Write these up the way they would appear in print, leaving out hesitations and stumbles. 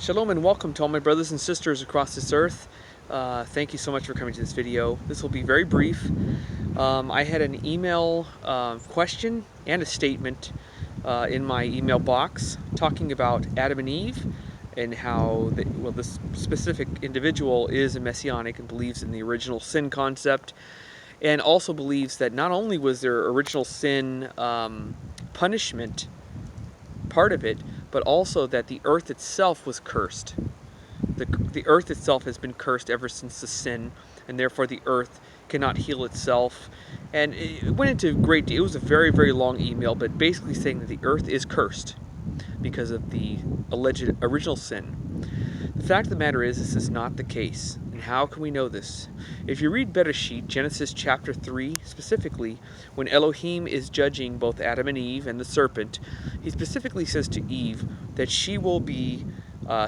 Shalom and welcome to all my brothers and sisters across this earth. Thank you so much for coming to this video. This will be very brief. I had an email question and a statement in my email box talking about Adam and Eve and how this specific individual is a messianic and believes in the original sin concept, and also believes that not only was there original sin punishment part of it, but also that the earth itself was cursed. The earth itself has been cursed ever since the sin, and therefore the earth cannot heal itself. And it went into great detail. It was a very, very long email, but basically saying that the earth is cursed because of the alleged original sin. The fact of the matter is, this is not the case. And how can we know this? If you read Bereshit, Genesis chapter 3, specifically, when Elohim is judging both Adam and Eve and the serpent, he specifically says to Eve that she will be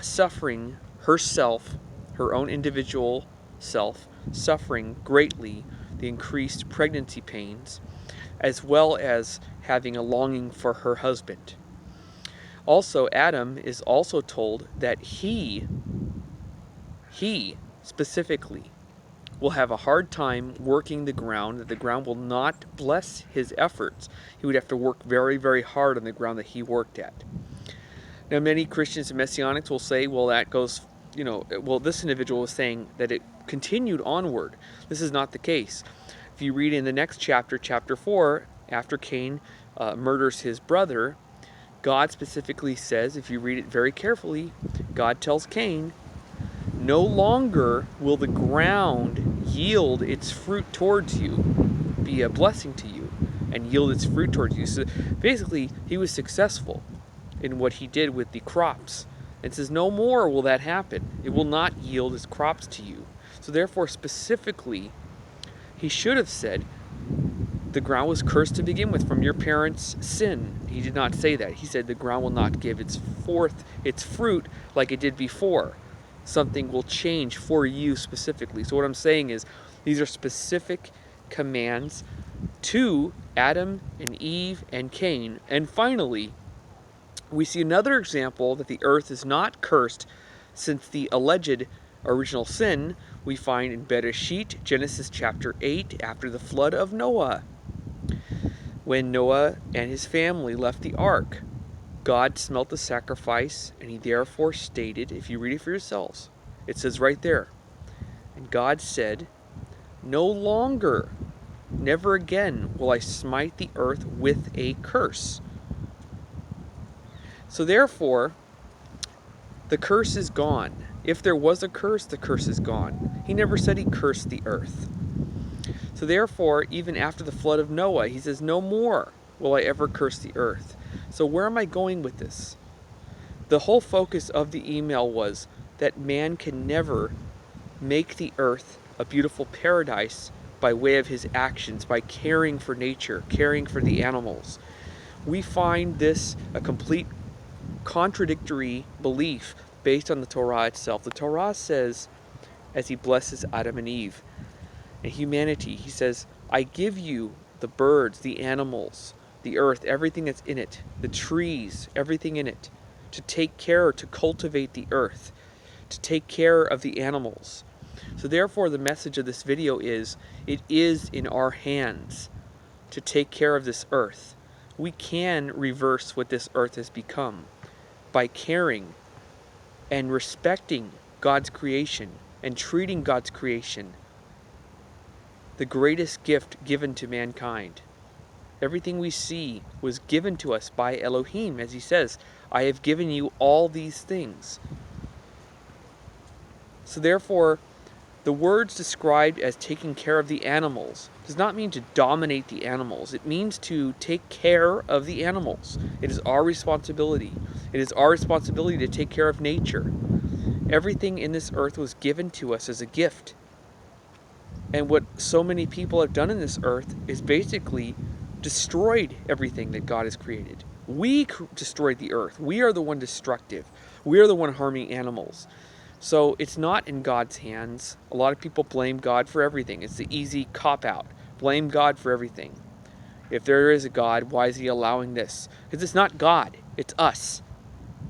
suffering herself, her own individual self, suffering greatly the increased pregnancy pains, as well as having a longing for her husband. Also, Adam is also told that he specifically will have a hard time working the ground, that the ground will not bless his efforts. He would have to work very, very hard on the ground that he worked at. Now, many Christians and Messianics will say, well, that goes, this individual was saying that it continued onward. This is not the case. If you read in the next chapter, chapter 4, after Cain murders his brother, God specifically says, if you read it very carefully, God tells Cain, no longer will the ground yield its fruit towards you, be a blessing to you, and yield its fruit towards you. So basically, he was successful in what he did with the crops. It says, no more will that happen. It will not yield its crops to you. So therefore, specifically, he should have said, the ground was cursed to begin with from your parents' sin. He did not say that. He said the ground will not give its fruit like it did before. Something will change for you specifically. So what I'm saying is, these are specific commands to Adam and Eve and Cain. And finally, we see another example that the earth is not cursed since the alleged original sin we find in Bereshit, Genesis chapter 8, after the flood of Noah. When Noah and his family left the ark, God smelt the sacrifice, and he therefore stated, if you read it for yourselves, it says right there, and God said, no longer, never again will I smite the earth with a curse. So therefore, the curse is gone. If there was a curse, the curse is gone. He never said he cursed the earth. So therefore, even after the flood of Noah, he says, no more will I ever curse the earth. So where am I going with this? The whole focus of the email was that man can never make the earth a beautiful paradise by way of his actions, by caring for nature, caring for the animals. We find this a complete contradictory belief based on the Torah itself. The Torah says, as he blesses Adam and Eve and humanity, he says, I give you the birds, the animals, the earth, everything that's in it, the trees, everything in it, to take care, to cultivate the earth, to take care of the animals. So therefore, the message of this video is, it is in our hands to take care of this earth. We can reverse what this earth has become by caring and respecting God's creation and treating God's creation the greatest gift given to mankind. Everything we see was given to us by Elohim, as he says, I have given you all these things. So therefore, the words described as taking care of the animals does not mean to dominate the animals. It means to take care of the animals. It is our responsibility. It is our responsibility to take care of nature. Everything in this earth was given to us as a gift. And what so many people have done in this earth is basically destroyed everything that God has created. We destroyed the earth. We are the one destructive. We are the one harming animals. So it's not in God's hands. A lot of people blame God for everything. It's the easy cop-out. Blame God for everything. If there is a God, why is he allowing this? Because it's not God. It's us.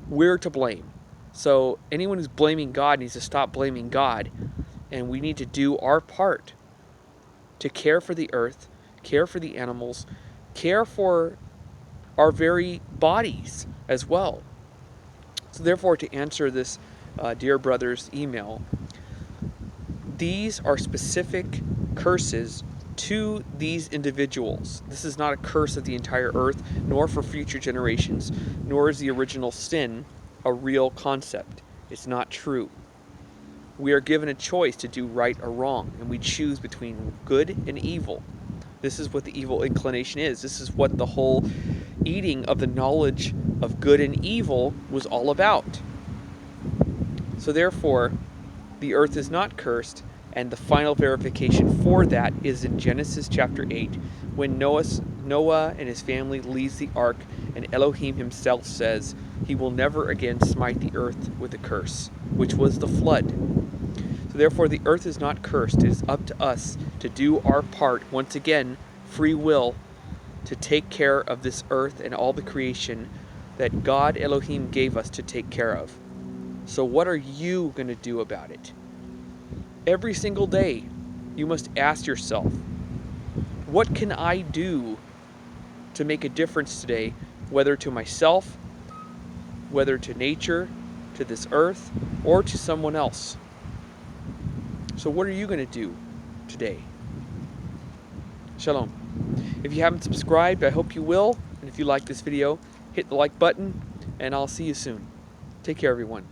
We're to blame. So anyone who's blaming God needs to stop blaming God, and we need to do our part to care for the earth, care for the animals, care for our very bodies as well. So therefore, to answer this dear brother's email, these are specific curses to these individuals. This is not a curse of the entire earth, nor for future generations, nor is the original sin a real concept. It's not true. We are given a choice to do right or wrong, and we choose between good and evil. This is what the evil inclination is. This is what the whole eating of the knowledge of good and evil was all about. So therefore, the earth is not cursed, and the final verification for that is in Genesis chapter 8, when Noah and his family leaves the ark, and Elohim himself says he will never again smite the earth with a curse, which was the flood. So therefore, the earth is not cursed. It is up to us to do our part, once again, free will, to take care of this earth and all the creation that God Elohim gave us to take care of. So what are you going to do about it? Every single day, you must ask yourself, what can I do to make a difference today, whether to myself, whether to nature, to this earth, or to someone else? So what are you going to do today? Shalom. If you haven't subscribed, I hope you will. And if you like this video, hit the like button, and I'll see you soon. Take care, everyone.